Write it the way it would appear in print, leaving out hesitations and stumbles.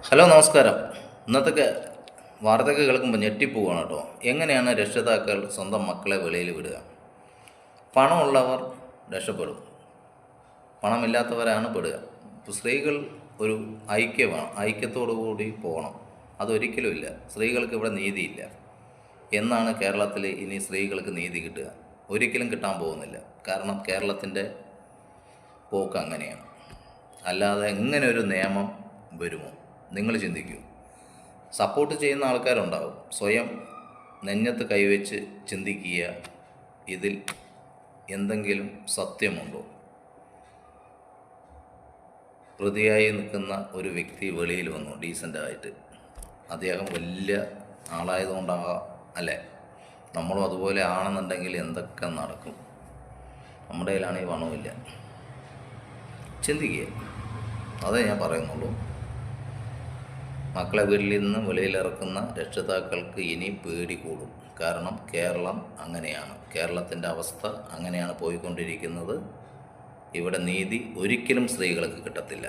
Hello നമസ്കാരം. ഇന്നത്തെ വാർത്തയൊക്കെ കേൾക്കുമ്പോൾ ഞെട്ടിപ്പോവാണ് കേട്ടോ. എങ്ങനെയാണ് രക്ഷിതാക്കൾ സ്വന്തം മക്കളെ വെളിയിൽ വിടുക? പണമുള്ളവർ രക്ഷപ്പെടും, പണമില്ലാത്തവരാണ് പെടുക. ഇപ്പോൾ സ്ത്രീകൾ ഒരു ഐക്യത്തോടു കൂടി പോകണം. അതൊരിക്കലും ഇല്ല. സ്ത്രീകൾക്ക് ഇവിടെ നീതിയില്ല എന്നാണ് കേരളത്തിൽ ഇനി സ്ത്രീകൾക്ക് നീതി കിട്ടുക. ഒരിക്കലും കിട്ടാൻ പോകുന്നില്ല. കാരണം കേരളത്തിൻ്റെ പോക്ക് അങ്ങനെയാണ്. അല്ലാതെ എങ്ങനെ ഒരു നിയമം വരുമോ? നിങ്ങൾ ചിന്തിക്കൂ. സപ്പോർട്ട് ചെയ്യുന്ന ആൾക്കാരുണ്ടാവും. സ്വയം നെഞ്ഞത്ത് കൈവച്ച് ചിന്തിക്കുക, ഇതിൽ എന്തെങ്കിലും സത്യമുണ്ടോ? പ്രതിയായി നിൽക്കുന്ന ഒരു വ്യക്തി വെളിയിൽ വന്നു ഡീസൻ്റായിട്ട്. അദ്ദേഹം വലിയ ആളായതുകൊണ്ടാകാം, അല്ലേ? നമ്മളും അതുപോലെ ആണെന്നുണ്ടെങ്കിൽ എന്തൊക്കെ നടക്കും? നമ്മുടെ കയ്യിലാണെങ്കിൽ പണമില്ല. ചിന്തിക്കുക, അതേ ഞാൻ പറയുന്നുള്ളൂ. മക്കളെ വീട്ടിൽ നിന്ന് വെളിയിലിറക്കുന്ന രക്ഷിതാക്കൾക്ക് ഇനി പേടി കൂടും. കാരണം കേരളം അങ്ങനെയാണ്. കേരളത്തിൻ്റെ അവസ്ഥ അങ്ങനെയാണ് പോയിക്കൊണ്ടിരിക്കുന്നത്. ഇവിടെ നീതി ഒരിക്കലും സ്ത്രീകൾക്ക് കിട്ടത്തില്ല.